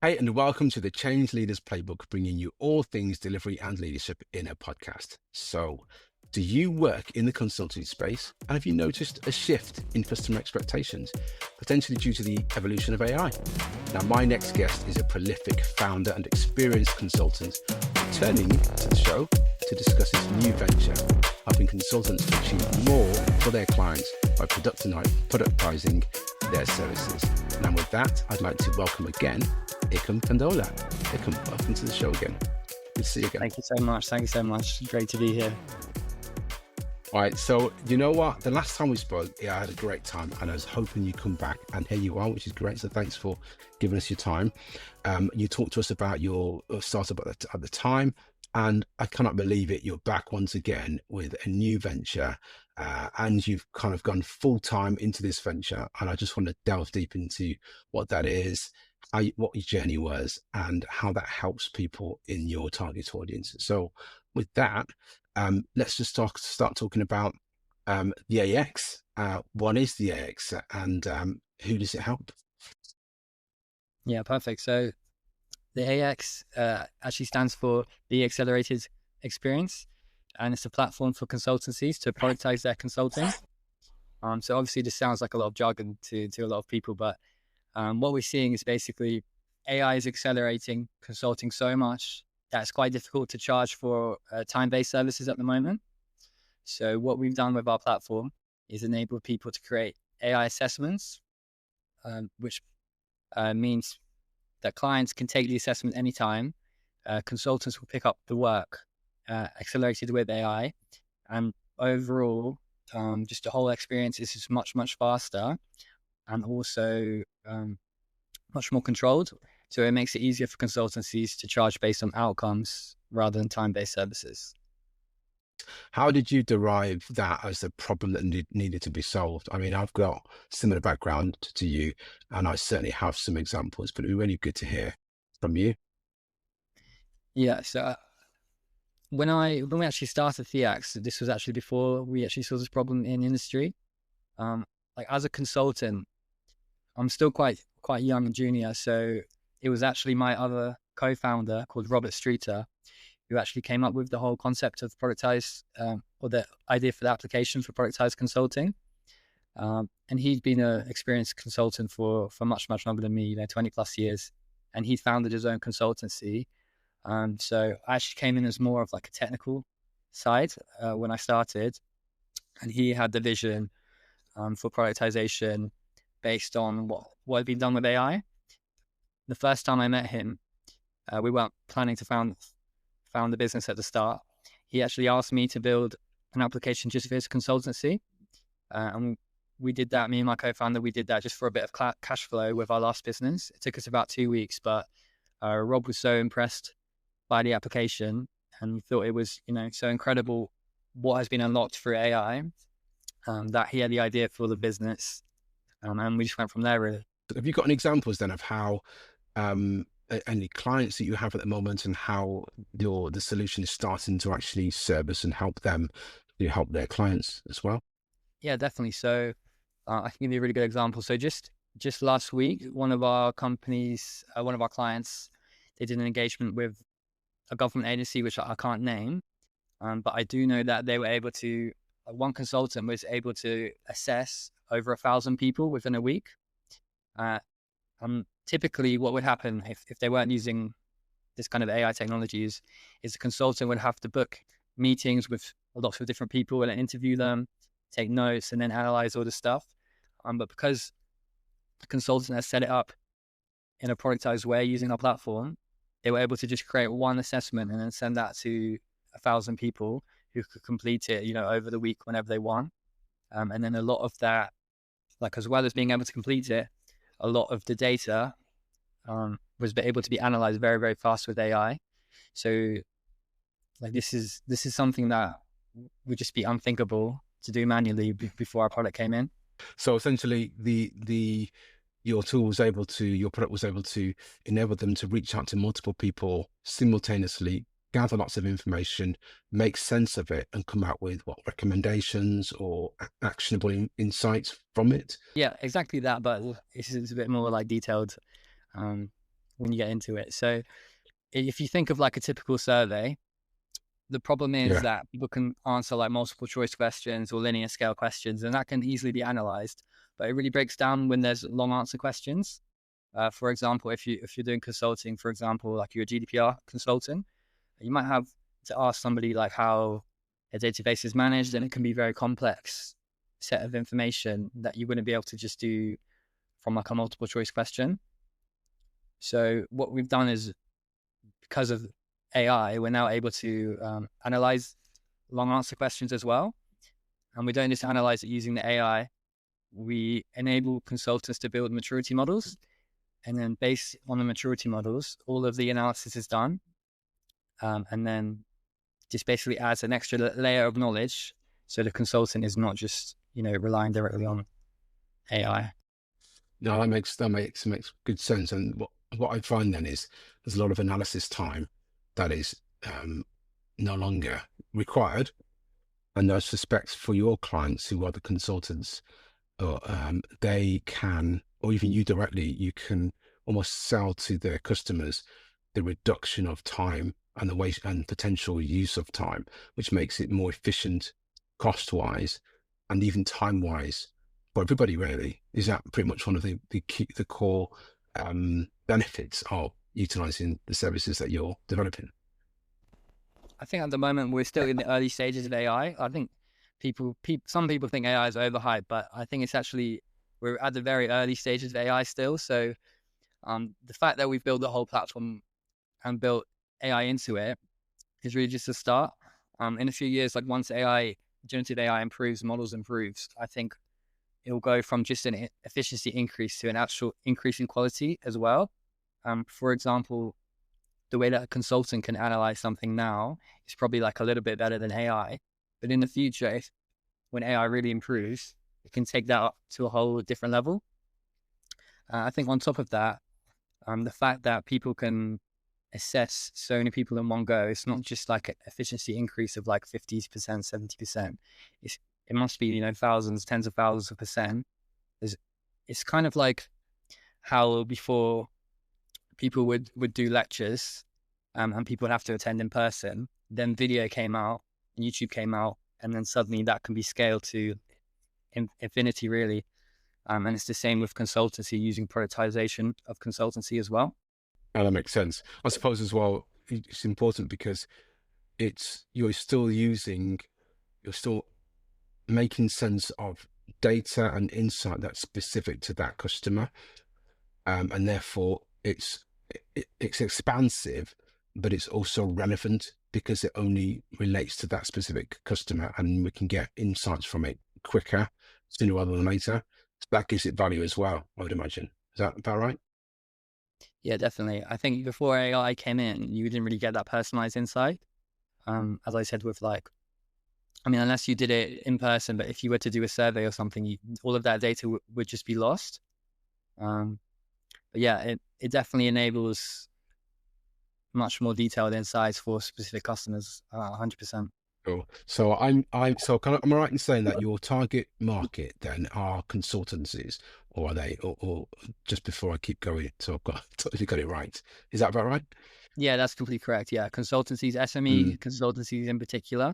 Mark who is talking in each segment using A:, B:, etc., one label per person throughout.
A: Hey, and welcome to the Change Leaders Playbook, bringing you all things delivery and leadership in a podcast. So, do you work in the consultancy space? And have you noticed a shift in customer expectations, potentially due to the evolution of AI? Now, my next guest is a prolific founder and experienced consultant returning to the show to discuss his new venture, helping consultants to achieve more for their clients by productizing their services. And with that, I'd like to welcome again Ikum Kandola. Ikum, welcome to the show again. Good to see you again.
B: Thank you so much. Thank you so much. Great to be here.
A: All right, so you know what? The last time we spoke, I had a great time and I was hoping you'd come back, and here you are, which is great. So thanks for giving us your time. You talked to us about your startup at the time, and I cannot believe it. You're back once again with a new venture, and you've kind of gone full time into this venture. And I just want to delve deep into what that is, what your journey was, and how that helps people in your target audience. So with that, let's just start talking about the AX. What is the AX, and who does it help?
B: Yeah, perfect. So the AX actually stands for the Accelerated Experience, and it's a platform for consultancies to productize their consulting. So obviously this sounds like a lot of jargon to a lot of people, but what we're seeing is basically AI is accelerating consulting so much that it's quite difficult to charge for time-based services at the moment. So what we've done with our platform is enable people to create AI assessments, which means that clients can take the assessment anytime. Consultants will pick up the work accelerated with AI, and overall, just the whole experience is just much, much faster and also much more controlled. So it makes it easier for consultancies to charge based on outcomes rather than time-based services.
A: How did you derive that as a problem that needed to be solved? I mean, I've got similar background to you, and I certainly have some examples, but it'd be really good to hear from you.
B: Yeah, so when we actually started Theax, this was actually before we actually saw this problem in industry. Like as a consultant, I'm still quite young and junior, so it was actually my other co-founder called Robert Streeter who actually came up with the whole concept of productized, or the idea for the application for productized consulting. And he'd been an experienced consultant for much, much longer than me, 20 plus years. And he founded his own consultancy. So I actually came in as more of like a technical side when I started. And he had the vision for productization based on what had been done with AI. The first time I met him, we weren't planning to found the business at the start. He actually asked me to build an application just for his consultancy. And we did that, me and my co-founder, we did that just for a bit of cash flow with our last business. It took us about 2 weeks, but Rob was so impressed by the application and thought it was, so incredible what has been unlocked through AI, that he had the idea for the business. And we just went from there, really.
A: Have you got any examples then of how any clients that you have at the moment and how the solution is starting to actually service and help them to help their clients as well?
B: Yeah, definitely. So I can give you a really good example. So just last week, one of our companies, one of our clients, they did an engagement with a government agency, which I can't name, but I do know that they were able to, one consultant was able to assess over 1,000 people within a week. Typically what would happen if they weren't using this kind of AI technologies is the consultant would have to book meetings with lots of different people and interview them, take notes, and then analyze all the stuff. But because the consultant has set it up in a productized way using our platform, they were able to just create one assessment and then send that to 1,000 people who could complete it, over the week whenever they want. And then a lot of that, like as well as being able to complete it, a lot of the data was able to be analyzed very, very fast with AI. So like this is something that would just be unthinkable to do manually before our product came in.
A: So essentially your product was able to enable them to reach out to multiple people simultaneously, gather lots of information, make sense of it, and come out with recommendations or actionable insights from it.
B: Yeah, exactly that. But this is a bit more like detailed. when you get into it. So if you think of like a typical survey, the problem is
A: Yeah.
B: that people can answer like multiple choice questions or linear scale questions, and that can easily be analyzed. But it really breaks down when there's long answer questions. For example, if you're doing consulting, for example, like you're a GDPR consultant, you might have to ask somebody like how a database is managed, and it can be very complex set of information that you wouldn't be able to just do from like a multiple choice question. So what we've done is, because of AI, we're now able to analyze long answer questions as well. And we don't just analyze it using the AI. We enable consultants to build maturity models. And then based on the maturity models, all of the analysis is done. And then just basically adds an extra layer of knowledge. So the consultant is not just, relying directly on AI.
A: No, that makes good sense. And what I find then is there's a lot of analysis time that is no longer required. And I suspect for your clients who are the consultants, or they can, or even you directly, you can almost sell to their customers the reduction of time and the waste and potential use of time, which makes it more efficient cost wise and even time wise for everybody, really. Is that pretty much one of the core benefits of utilizing the services that you're developing?
B: I think at the moment we're still in the early stages of AI. I think some people think AI is overhyped, but I think it's actually, we're at the very early stages of AI still. So the fact that we've built the whole platform and built AI into it is really just a start. In a few years, like once generative AI improves, models improves, I think it'll go from just an efficiency increase to an actual increase in quality as well. For example, the way that a consultant can analyze something now is probably like a little bit better than AI. But in the future, when AI really improves, it can take that up to a whole different level. I think on top of that, the fact that people can assess so many people in one go, it's not just like an efficiency increase of like 50%, 70%. It must be, thousands, tens of thousands of percent. It's kind of like how before people would do lectures, and people would have to attend in person. Then video came out, and YouTube came out, and then suddenly that can be scaled to infinity, really. And it's the same with consultancy, using productization of consultancy as well.
A: And that makes sense. I suppose as well, it's important because you're still making sense of data and insight that's specific to that customer. And therefore it's expansive, but it's also relevant because it only relates to that specific customer, and we can get insights from it quicker, sooner rather than later. So that gives it value as well, I would imagine. Is that about right?
B: Yeah, definitely. I think before AI came in, you didn't really get that personalized insight. As I said, unless you did it in person, but if you were to do a survey or something, all of that data would just be lost. But yeah, it definitely enables much more detailed insights for specific customers, 100%.
A: Cool. So am I right in saying that your target market then are consultancies, or are they, or just before I keep going, so I've got totally got it right. Is that about right?
B: Yeah, that's completely correct. Yeah, consultancies, SME
A: Mm,
B: consultancies in particular.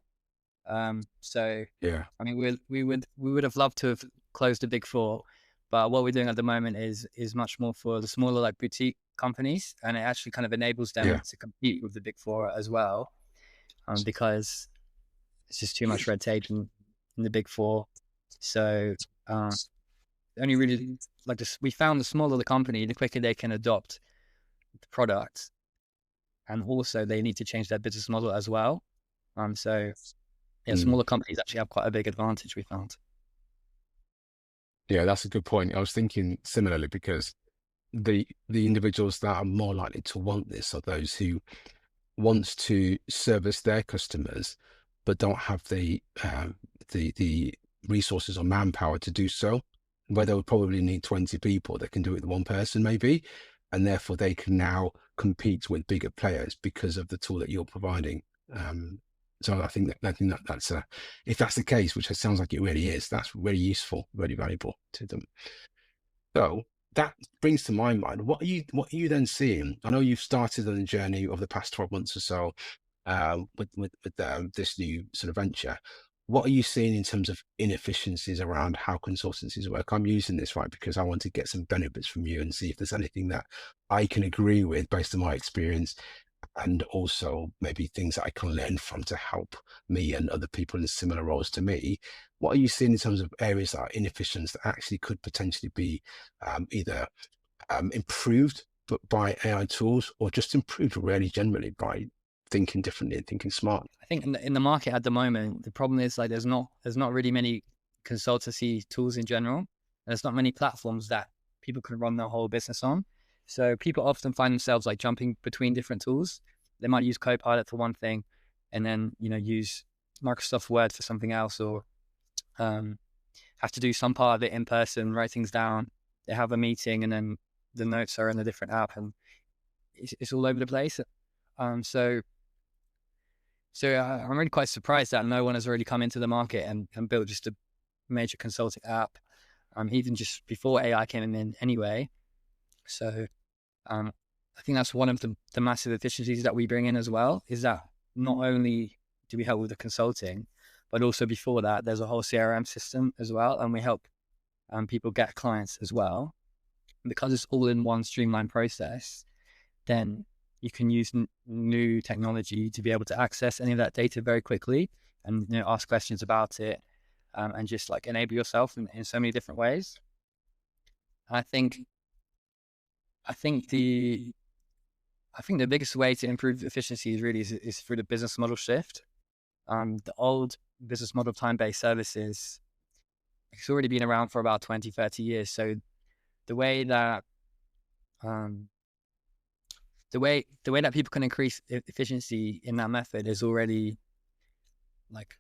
B: So
A: yeah,
B: I mean, we would have loved to have closed the big four, but what we're doing at the moment is much more for the smaller like boutique companies, and it actually kind of enables them
A: yeah.
B: to compete with the big four as well, because it's just too much red tape in the big four. So only really like this, we found the smaller the company, the quicker they can adopt the product, and also they need to change their business model as well. So yeah,
A: Mm.
B: smaller companies actually have quite a big advantage, we found.
A: Yeah, that's a good point. I was thinking similarly because the individuals that are more likely to want this are those who wants to service their customers, but don't have the resources or manpower to do so. Where they would probably need 20 people, they can do it with one person maybe, and therefore they can now compete with bigger players because of the tool that you're providing. So that's if that's the case, which it sounds like it really is, that's really useful, very valuable to them. So that brings to my mind, what are you then seeing? I know you've started on the journey of the past 12 months or so, with this new sort of venture. What are you seeing in terms of inefficiencies around how consultancies work? I'm using this, right, because I want to get some benefits from you and see if there's anything that I can agree with based on my experience, and also maybe things that I can learn from to help me and other people in similar roles to me. What are you seeing in terms of areas that are inefficient that actually could potentially be either improved but by AI tools, or just improved really generally by thinking differently and thinking smart?
B: I think in the market at the moment, the problem is like there's not really many consultancy tools in general. There's not many platforms that people can run their whole business on. So people often find themselves like jumping between different tools. They might use Copilot for one thing, and then use Microsoft Word for something else, or um, have to do some part of it in person, write things down. They have a meeting, and then the notes are in a different app, and it's all over the place. Um, so I'm really quite surprised that no one has really come into the market and built just a major consulting app, even just before AI came in anyway. So I think that's one of the massive efficiencies that we bring in as well, is that not only do we help with the consulting, but also before that, there's a whole CRM system as well. And we help people get clients as well. And because it's all in one streamlined process, then you can use new technology to be able to access any of that data very quickly and ask questions about it, and just like enable yourself in so many different ways. I think I think the I think the biggest way to improve efficiency is through the business model shift. The old business model of time-based services, it's already been around for about 20, 30 years. So the way that um, the way that people can increase efficiency in that method is already like,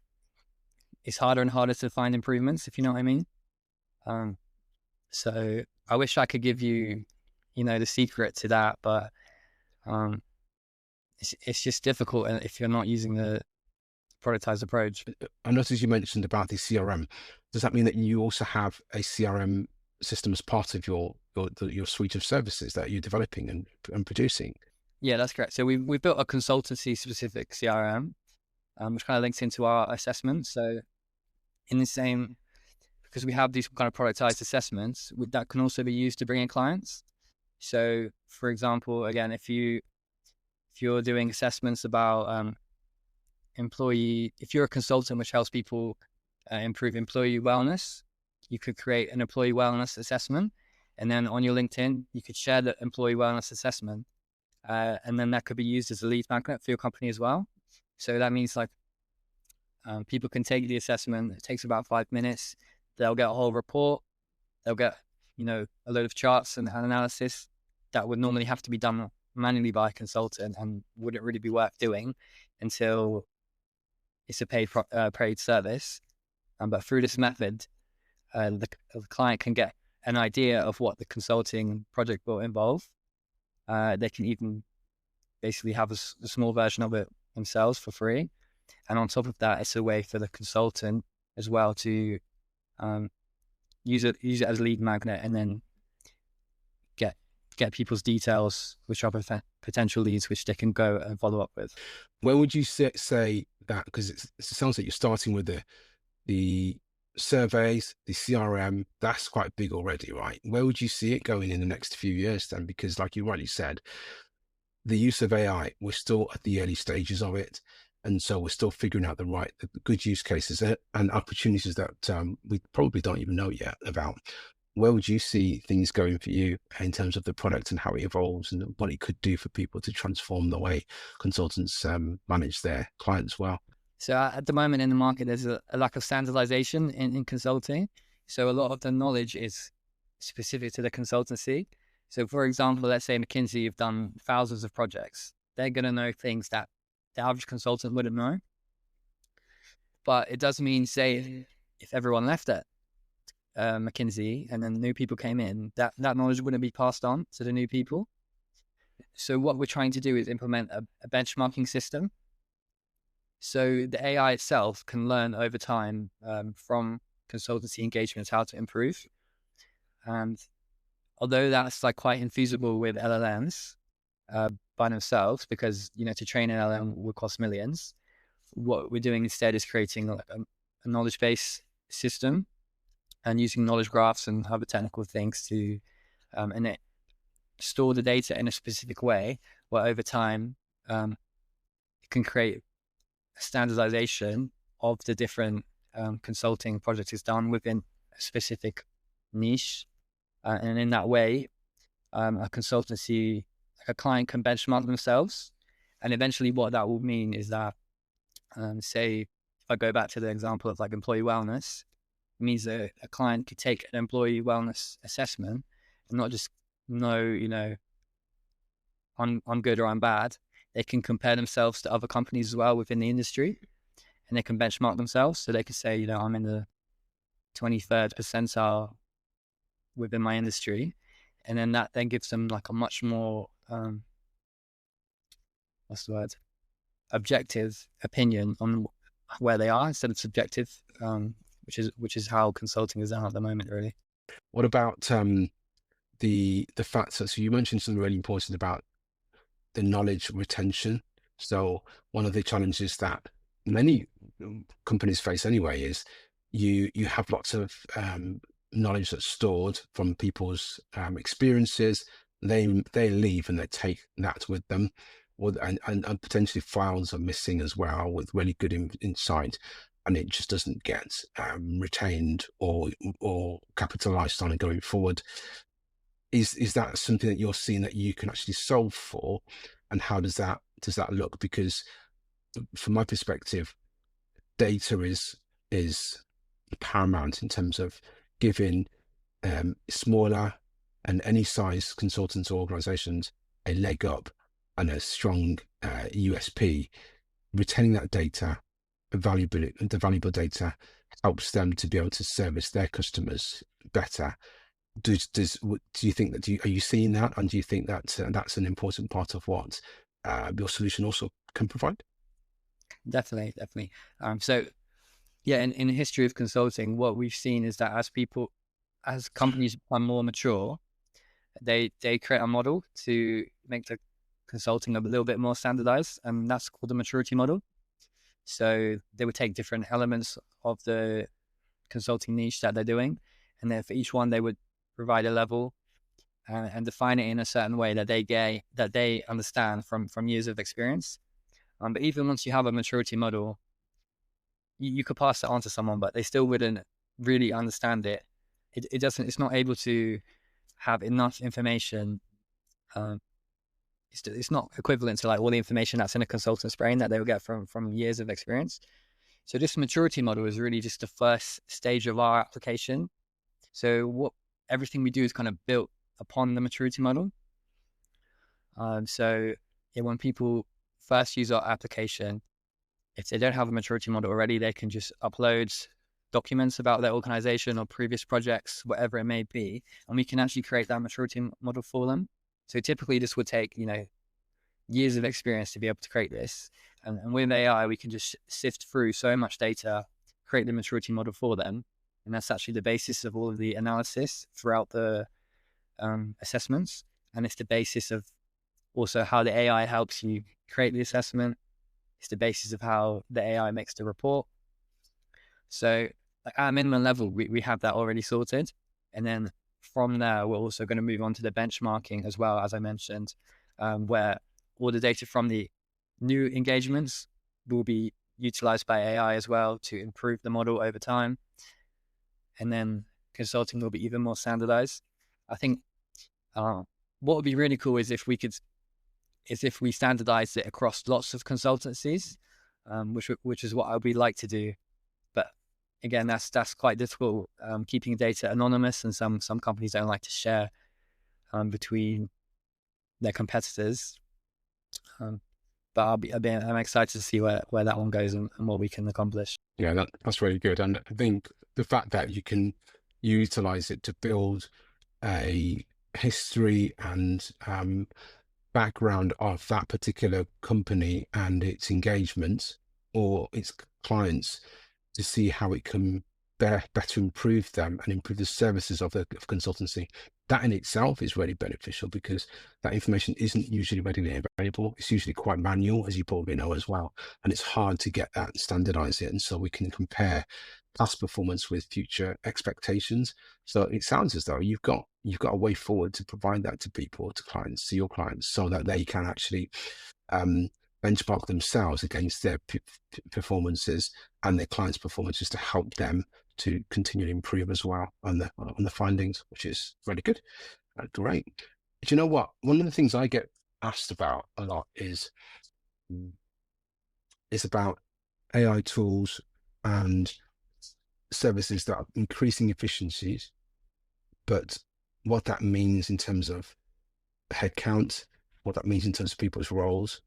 B: it's harder and harder to find improvements, if you know what I mean. Um, so I wish I could give you, the secret to that, but um, it's just difficult if you're not using the productized approach.
A: I noticed you mentioned about the CRM. Does that mean that you also have a CRM system as part of your suite of services that you're developing and producing?
B: Yeah, that's correct. So we've built a consultancy specific CRM, which kind of links into our assessments. So in the same, because we have these kind of productized assessments that can also be used to bring in clients. So for example, again, if you're doing assessments about if you're a consultant which helps people improve employee wellness, you could create an employee wellness assessment, and then on your LinkedIn you could share the employee wellness assessment, and then that could be used as a lead magnet for your company as well. So that means like people can take the assessment. It takes about 5 minutes. They'll get a whole report. They'll get a load of charts and analysis that would normally have to be done manually by a consultant and wouldn't really be worth doing until it's a paid service. But through this method, the client can get an idea of what the consulting project will involve. They can even basically have a small version of it themselves for free. And on top of that, it's a way for the consultant as well to use it as a lead magnet, and then get people's details, which are potential leads, which they can go and follow up with.
A: Where would you say that? Because it sounds like you're starting with the surveys, the CRM. That's quite big already, right? Where would you see it going in the next few years then? Because like you rightly said, the use of AI, we're still at the early stages of it. And so we're still figuring out the good use cases and opportunities that we probably don't even know yet about. Where would you see things going for you in terms of the product and how it evolves and what it could do for people to transform the way consultants manage their clients well?
B: So at the moment in the market, there's a lack of standardization in consulting. So a lot of the knowledge is specific to the consultancy. So for example, let's say McKinsey have done thousands of projects. They're going to know things that the average consultant wouldn't know. But it does mean, say, if everyone left at McKinsey and then new people came in, that knowledge wouldn't be passed on to the new people. So what we're trying to do is implement a benchmarking system. So the AI itself can learn over time from consultancy engagements how to improve. And although that's like quite infeasible with LLMs by themselves, because to train an LLM would cost millions. What we're doing instead is creating a knowledge base system and using knowledge graphs and other technical things to and it store the data in a specific way where over time it can create a standardization of the different consulting projects is done within a specific niche. And in that way, a consultancy, like a client, can benchmark themselves. And eventually what that will mean is that, say, if I go back to the example of like employee wellness, it means that a client could take an employee wellness assessment and not just know, I'm good or I'm bad. They can compare themselves to other companies as well within the industry, and they can benchmark themselves. So they can say, I'm in the 23rd percentile within my industry. And then that then gives them like a much more, what's the word? Objective opinion on where they are instead of subjective, which is how consulting is done at the moment, really.
A: What about the fact that, so you mentioned something really important about the knowledge retention. So one of the challenges that many companies face anyway is you have lots of knowledge that's stored from people's experiences. They leave and they take that with them, and potentially files are missing as well with really good insight, and it just doesn't get retained or capitalized on going forward. Is that something that you're seeing that you can actually solve for, and how does that look? Because from my perspective, data is paramount in terms of giving smaller and any size consultants or organizations a leg up and a strong USP. Retaining that data, the valuable data, helps them to be able to service their customers better. Do you think that, are you seeing that, and do you think that that's an important part of what your solution also can provide?
B: Definitely. So yeah, in the history of consulting, what we've seen is that as companies become more mature, they create a model to make the consulting a little bit more standardized, and that's called the maturity model. So they would take different elements of the consulting niche that they're doing, and then for each one they would provide a level and define it in a certain way that they understand from years of experience. But even once you have a maturity model, you could pass it on to someone, but they still wouldn't really understand it. It's not able to have enough information. It's not equivalent to like all the information that's in a consultant's brain that they will get from years of experience. So this maturity model is really just the first stage of our application. So everything we do is kind of built upon the maturity model. So when people first use our application, if they don't have a maturity model already, they can just upload documents about their organization or previous projects, whatever it may be, and we can actually create that maturity model for them. So typically this would take, years of experience to be able to create this. And with AI, we can just sift through so much data, create the maturity model for them. And that's actually the basis of all of the analysis throughout the assessments. And it's the basis of also how the AI helps you create the assessment. It's the basis of how the AI makes the report. So like at a minimum level, we have that already sorted. And then from there, we're also going to move on to the benchmarking as well, as I mentioned, where all the data from the new engagements will be utilized by AI as well to improve the model over time. And then consulting will be even more standardized. I think what would be really cool is if we standardized it across lots of consultancies, which is what I would like to do. But again, that's quite difficult, keeping data anonymous, and some companies don't like to share between their competitors. But I'm excited to see where that one goes and what we can accomplish.
A: Yeah, that's really good. And I think the fact that you can utilize it to build a history and background of that particular company and its engagement or its clients, to see how it can better improve them and improve the services of consultancy. that in itself is really beneficial because that information isn't usually readily available. It's usually quite manual, as you probably know as well. And it's hard to get that and standardize it. And so we can compare past performance with future expectations. So it sounds as though you've got a way forward to provide that to people, to clients, to your clients, so that they can actually um, benchmark themselves against their performances and their clients' performances to help them to continually improve as well on the findings, which is really good. Great. Do you know what? One of the things I get asked about a lot is about AI tools and services that are increasing efficiencies, but what that means in terms of headcount, what that means in terms of people's roles.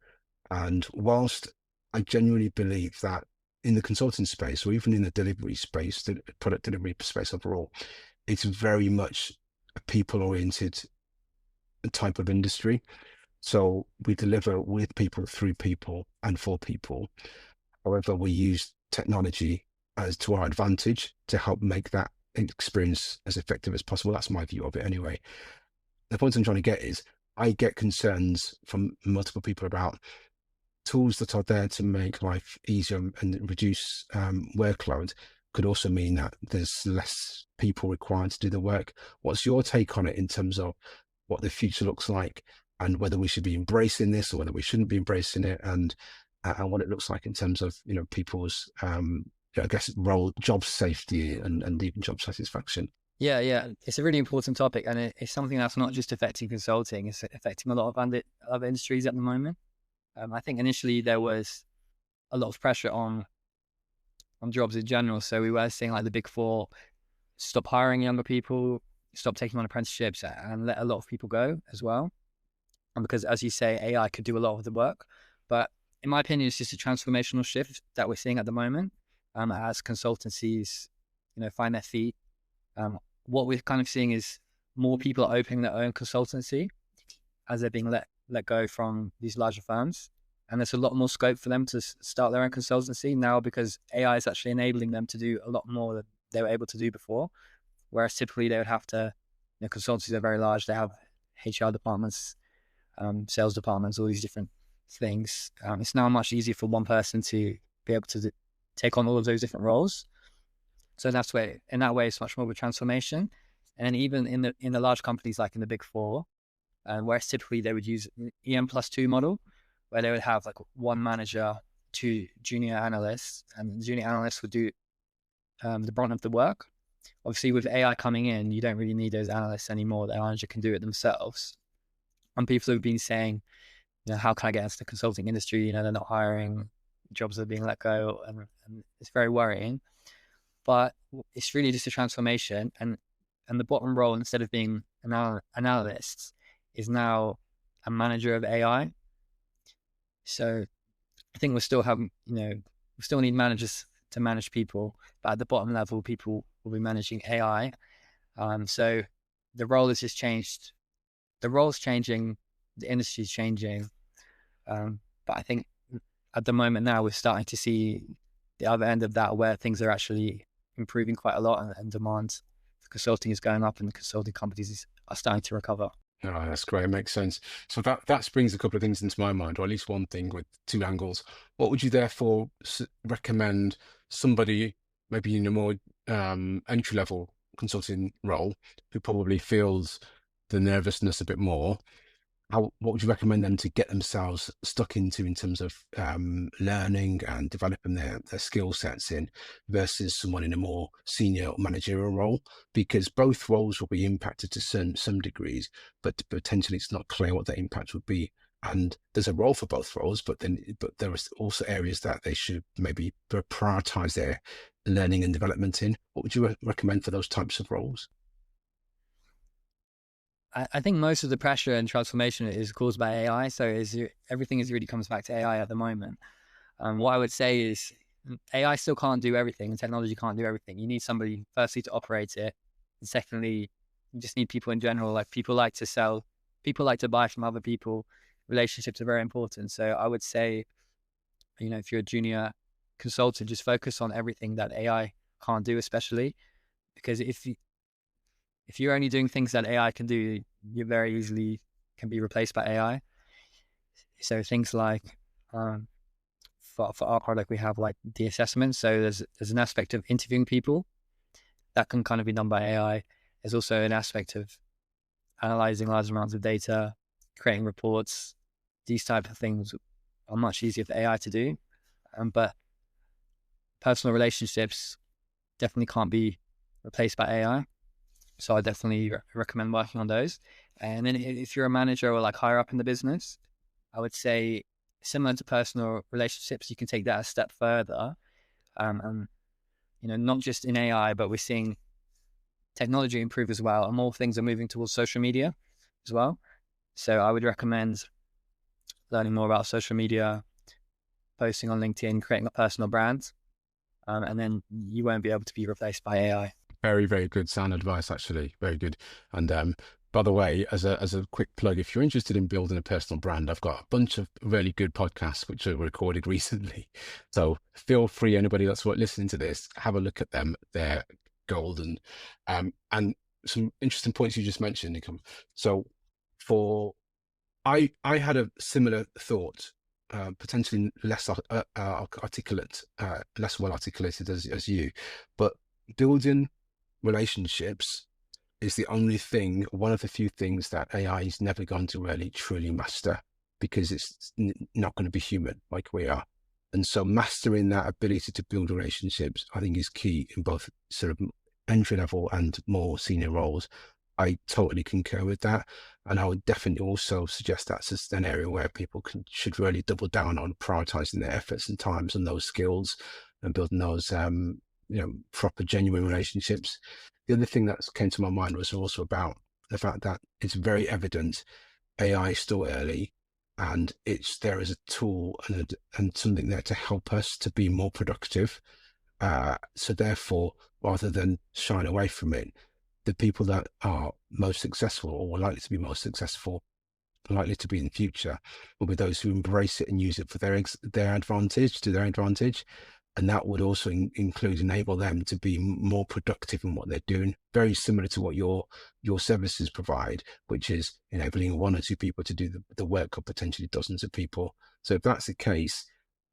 A: And whilst I genuinely believe that in the consulting space, or even in the delivery space, the product delivery space overall, it's very much a people-oriented type of industry. So we deliver with people, through people, and for people. However, we use technology as to our advantage to help make that experience as effective as possible. That's my view of it anyway. The point I'm trying to get is I get concerns from multiple people about tools that are there to make life easier and reduce workload could also mean that there's less people required to do the work. What's your take on it in terms of what the future looks like and whether we should be embracing this or whether we shouldn't be embracing it, and what it looks like in terms of people's I guess role, job safety, and even job satisfaction?
B: Yeah, it's a really important topic, and it's something that's not just affecting consulting; it's affecting a lot of other industries at the moment. I think initially there was a lot of pressure on jobs in general, so we were seeing like the big four stop hiring younger people, stop taking on apprenticeships, and let a lot of people go as well. And because, as you say, AI could do a lot of the work, but in my opinion, it's just a transformational shift that we're seeing at the moment, as consultancies, find their feet. What we're kind of seeing is more people are opening their own consultancy as they're being let go from these larger firms. And there's a lot more scope for them to start their own consultancy now because AI is actually enabling them to do a lot more than they were able to do before. Whereas typically they would have to, consultancies are very large. They have HR departments, sales departments, all these different things. It's now much easier for one person to be able to take on all of those different roles. So in that way, it's much more of a transformation. And even in the large companies like in the big four, whereas typically they would use an EM+2 model, where they would have like one manager, two junior analysts, and the junior analysts would do the brunt of the work. Obviously, with AI coming in, you don't really need those analysts anymore. The manager can do it themselves. And people have been saying, how can I get into the consulting industry? They're not hiring, jobs are being let go, and it's very worrying. But it's really just a transformation, and the bottom role, instead of being an analyst, is now a manager of AI. So I think we still need managers to manage people, but at the bottom level, people will be managing AI. So the role has just changed. The role's changing, the industry's changing. But I think at the moment now, we're starting to see the other end of that, where things are actually improving quite a lot, and demand for consulting is going up, and the consulting companies are starting to recover.
A: Oh, that's great. It makes sense. So that brings a couple of things into my mind, or at least one thing with two angles. What would you therefore recommend somebody, maybe in a more entry level consulting role, who probably feels the nervousness a bit more? What would you recommend them to get themselves stuck into in terms of learning and developing their skill sets in, versus someone in a more senior managerial role? Because both roles will be impacted to some degrees, but potentially it's not clear what the impact would be. And there's a role for both roles, but there are also areas that they should maybe prioritize their learning and development in. What would you recommend for those types of roles?
B: I think most of the pressure and transformation is caused by AI. So everything really comes back to AI at the moment. What I would say is AI still can't do everything, and technology can't do everything. You need somebody, firstly, to operate it. And secondly, you just need people in general. Like, people like to sell, people like to buy from other people. Relationships are very important. So I would say, if you're a junior consultant, just focus on everything that AI can't do, especially because if you're only doing things that AI can do, you very easily can be replaced by AI. So things like, um, for our product, we have like the assessment. So there's an aspect of interviewing people that can kind of be done by AI. There's also an aspect of analyzing large amounts of data, creating reports. These type of things are much easier for AI to do. But personal relationships definitely can't be replaced by AI. So I definitely recommend working on those. And then if you're a manager or like higher up in the business, I would say similar to personal relationships, you can take that a step further. And not just in AI, but we're seeing technology improve as well, and more things are moving towards social media as well. So I would recommend learning more about social media, posting on LinkedIn, creating a personal brand, and then you won't be able to be replaced by AI.
A: Very, very good sound advice, actually. Very good. And by the way, as a quick plug, if you're interested in building a personal brand, I've got a bunch of really good podcasts which are recorded recently. So feel free, anybody that's listening to this, have a look at them. They're golden. And some interesting points you just mentioned, Ikum. So for I had a similar thought, potentially less articulate, less well articulated as you, but building relationships is the only thing, one of the few things that AI is never going to really truly master, because it's not going to be human like we are. And so mastering that ability to build relationships, I think, is key in both sort of entry level and more senior roles. I totally concur with that. And I would definitely also suggest that's just an area where people should really double down on prioritizing their efforts and times and those skills and building those proper genuine relationships. The other thing that came to my mind was also about the fact that it's very evident AI is still early, and it's there as a tool and something there to help us to be more productive. So therefore, rather than shine away from it, the people that are most successful or likely to be most successful, likely to be in the future, will be those who embrace it and use it for their advantage, to their advantage. And that would also enable them to be more productive in what they're doing, very similar to what your services provide, which is enabling one or two people to do the work of potentially dozens of people. So if that's the case,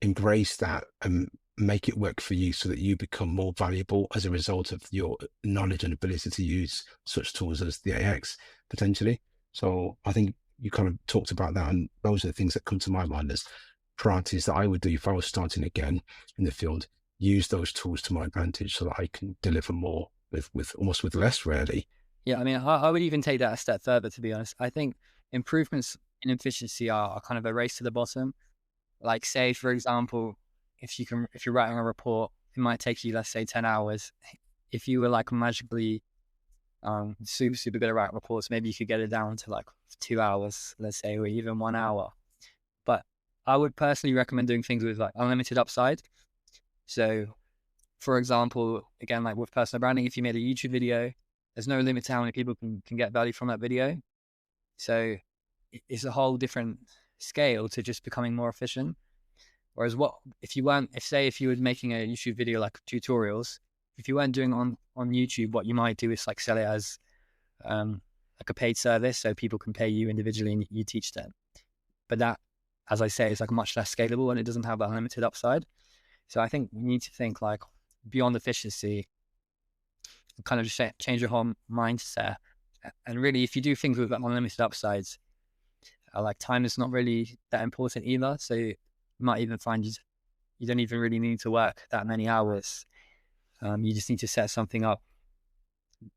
A: embrace that and make it work for you so that you become more valuable as a result of your knowledge and ability to use such tools as the AX potentially. So I think you kind of talked about that, and those are the things that come to my mind as priorities that I would do if I was starting again in the field. Use those tools to my advantage so that I can deliver more with almost with less, really.
B: Yeah, I mean, I would even take that a step further, to be honest. I think improvements in efficiency are kind of a race to the bottom. Like, say, for example, if you're writing a report, it might take you, let's say, 10 hours. If you were like magically super good at writing reports, maybe you could get it down to like 2 hours, let's say, or even 1 hour. But I would personally recommend doing things with like unlimited upside. So, for example, again, like with personal branding, if you made a YouTube video, there's no limit to how many people can get value from that video. So it's a whole different scale to just becoming more efficient. Whereas if you were making a YouTube video like tutorials, if you weren't doing on YouTube, what you might do is like sell it as like a paid service, so people can pay you individually and you teach them. But that, as I say, is like much less scalable and it doesn't have that unlimited upside. So I think you need to think like beyond efficiency, kind of just change your whole mindset. And really, if you do things with unlimited upsides, like time is not really that important either. So you might even find you don't even really need to work that many hours. You just need to set something up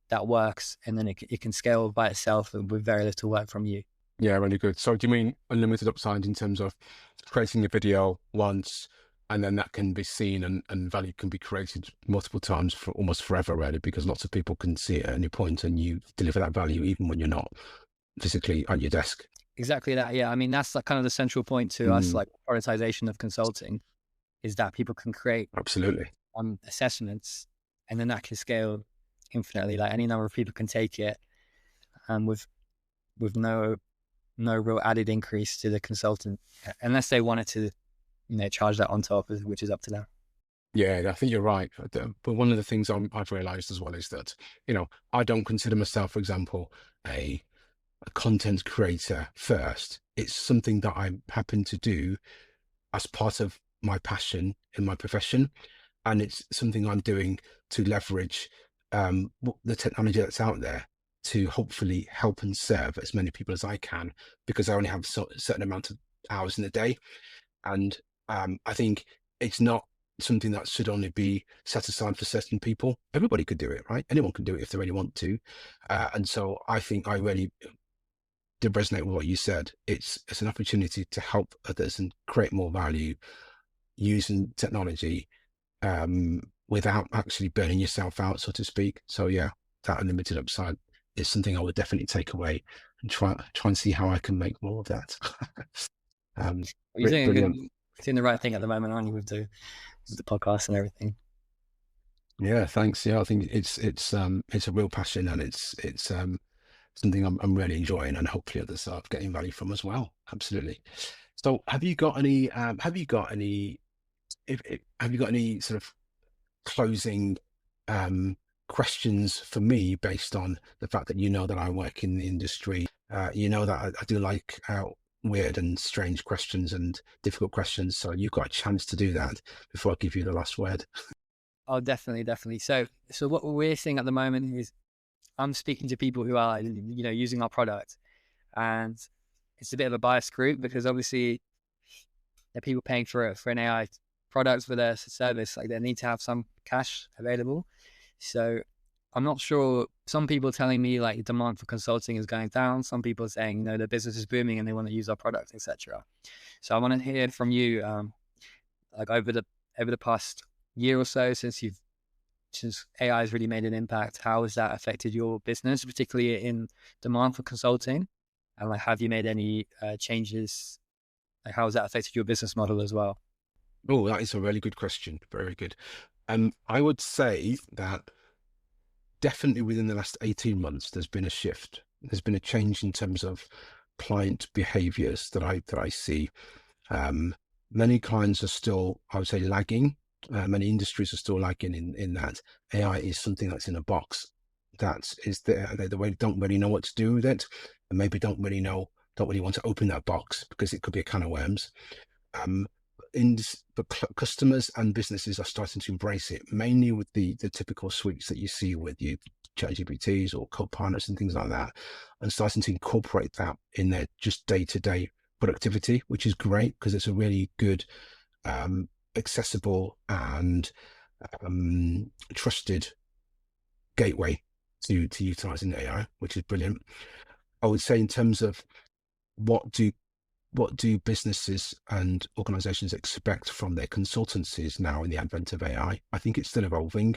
B: that works, and then it can scale by itself with very little work from you.
A: Yeah, really good. So do you mean unlimited upside in terms of creating a video once, and then that can be seen and value can be created multiple times for almost forever, really, because lots of people can see it at any point and you deliver that value even when you're not physically at your desk?
B: Exactly that. Yeah. I mean, that's like kind of the central point to us, like prioritization of consulting, is that people can create
A: Absolutely.
B: assessments, and then that can scale infinitely. Like any number of people can take it, with no real added increase to the consultant, unless they wanted to, charge that on top, which is up to them.
A: Yeah, I think you're right. But one of the things I've realized as well is that, I don't consider myself, for example, a, a content creator first. It's something that I happen to do as part of my passion in my profession. And it's something I'm doing to leverage the technology that's out there to hopefully help and serve as many people as I can, because I only have a certain amount of hours in the day. And I think it's not something that should only be set aside for certain people. Everybody could do it, right? Anyone can do it if they really want to. And so I think I really did resonate with what you said. It's an opportunity to help others and create more value using technology, without actually burning yourself out, so to speak. So yeah, that unlimited upside is something I would definitely take away and try and see how I can make more of that. um,
B: You're doing a good,
A: Brilliant.
B: doing the right thing at the moment, aren't you, with the podcast and everything?
A: Yeah, thanks. Yeah, I think it's a real passion, and it's something I'm really enjoying, and hopefully others are getting value from as well. Absolutely. So have you got any sort of closing um, questions for me, based on the fact that that I work in the industry? That I do like weird and strange questions and difficult questions. So you've got a chance to do that before I give you the last word.
B: Oh, definitely, definitely. So what we're seeing at the moment is I'm speaking to people who are, using our product, and it's a bit of a biased group because obviously there are people paying for an AI product for their service. Like they need to have some cash available. So I'm not sure. Some people telling me like demand for consulting is going down. Some people are saying, the business is booming and they want to use our product, etc. So I want to hear from you, like over the past year or so, since AI has really made an impact. How has that affected your business, particularly in demand for consulting? And like, have you made any changes? Like, how has that affected your business model as well?
A: Oh, that is a really good question. Very good. I would say that definitely within the last 18 months, there's been a shift. There's been a change in terms of client behaviors that I see. Um, Many clients are still, I would say, lagging. Many industries are still lagging in that AI is something that's in a box that is there. They don't really know what to do with it, and maybe don't really want to open that box because it could be a can of worms. Um, but customers and businesses are starting to embrace it, mainly with the typical suites that you see with your ChatGPTs or Copilots and things like that, and starting to incorporate that in their just day-to-day productivity, which is great because it's a really good, accessible and trusted gateway to utilizing AI, which is brilliant. I would say in terms of what do what do businesses and organizations expect from their consultancies now in the advent of AI? I think it's still evolving,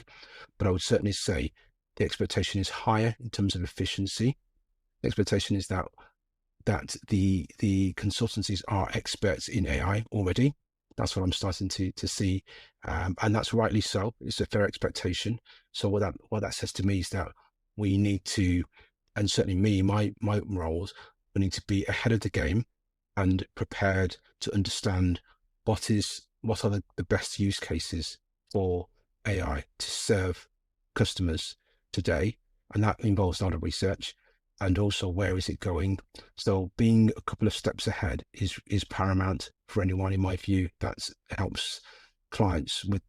A: but I would certainly say the expectation is higher in terms of efficiency. The expectation is that the consultancies are experts in AI already. That's what I'm starting to see, and that's rightly so. It's a fair expectation. So what that says to me is that we need to, and certainly me, my roles, we need to be ahead of the game and prepared to understand what are the best use cases for AI to serve customers today, and that involves a lot of research, and also where is it going. So being a couple of steps ahead is paramount for anyone, in my view. That helps clients with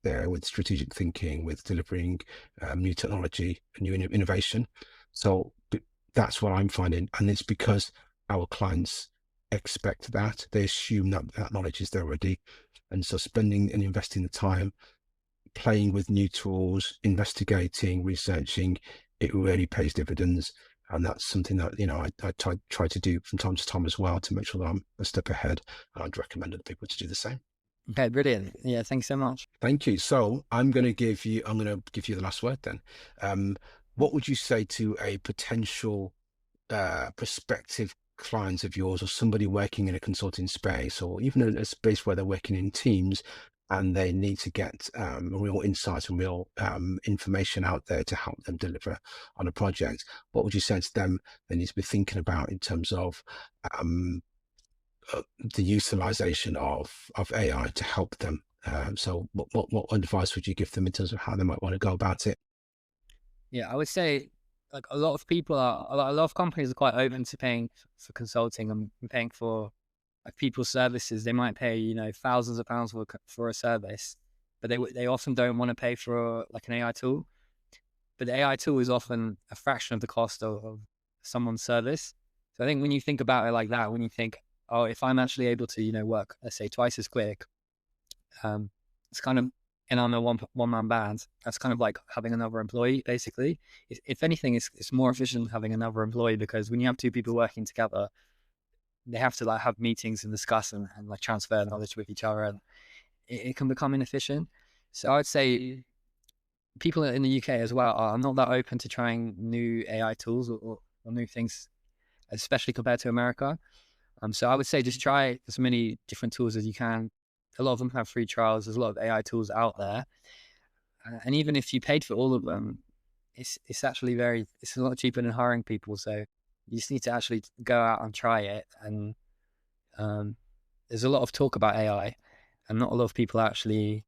A: strategic thinking, with delivering new technology and new innovation. So that's what I'm finding, and it's because our clients expect that. They assume that knowledge is there already, and so spending and investing the time playing with new tools, investigating, researching, it really pays dividends. And that's something that I try to do from time to time as well, to make sure that I'm a step ahead. And I'd recommend other people to do the same.
B: Okay, brilliant. Yeah, thanks so much.
A: Thank you. So I'm going to give you the last word then. What would you say to a potential prospective clients of yours, or somebody working in a consulting space, or even in a space where they're working in teams and they need to get real insights and real information out there to help them deliver on a project? What would you say to them they need to be thinking about in terms of um, the utilization of AI to help them So what advice would you give them in terms of how they might want to go about it?
B: Yeah, I would say like a lot of people are, a lot of companies are quite open to paying for consulting and paying for like people's services. They might pay, you know, thousands of pounds for a service, but they often don't want to pay for like an AI tool. But the AI tool is often a fraction of the cost of someone's service. So I think when you think about it like that, when you think, oh, if I'm actually able to, you know, work, let's say twice as quick, it's kind of, and I'm a one man band. That's kind of like having another employee, basically. If anything, it's more efficient having another employee, because when you have two people working together, they have to like have meetings and discuss and like transfer knowledge with each other, and it can become inefficient. So I would say people in the UK as well are not that open to trying new AI tools or new things, especially compared to America. So I would say just try as many different tools as you can. A lot of them have free trials. There's a lot of AI tools out there, and even if you paid for all of them, it's actually it's a lot cheaper than hiring people. So you just need to actually go out and try it. And there's a lot of talk about AI, and not a lot of people actually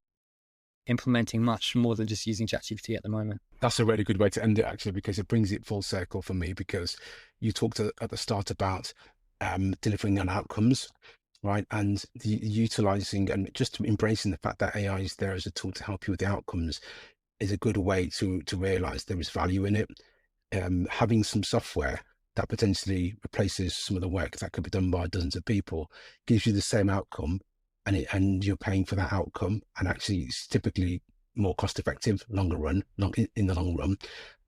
B: implementing much more than just using ChatGPT at the moment.
A: That's a really good way to end it, actually, because it brings it full circle for me. Because you talked at the start about delivering on outcomes, right? And the utilizing and just embracing the fact that AI is there as a tool to help you with the outcomes is a good way to realize there is value in it. Having some software that potentially replaces some of the work that could be done by dozens of people gives you the same outcome, and you're paying for that outcome, and actually it's typically more cost effective longer run, in the long run.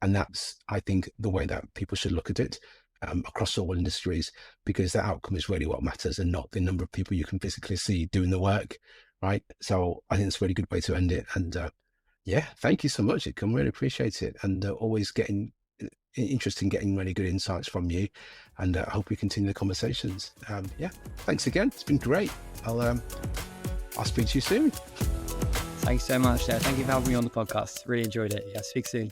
A: And that's, I think, the way that people should look at it, across all industries, because that outcome is really what matters, and not the number of people you can physically see doing the work, right? So I think it's a really good way to end it. And yeah, thank you so much, Ikum. Really appreciate it, and always getting interesting, getting really good insights from you. And I hope we continue the conversations. Yeah, thanks again. It's been great. I'll speak to you soon.
B: Thanks so much. Thank you for having me on the podcast. Really enjoyed it. Yeah, speak soon.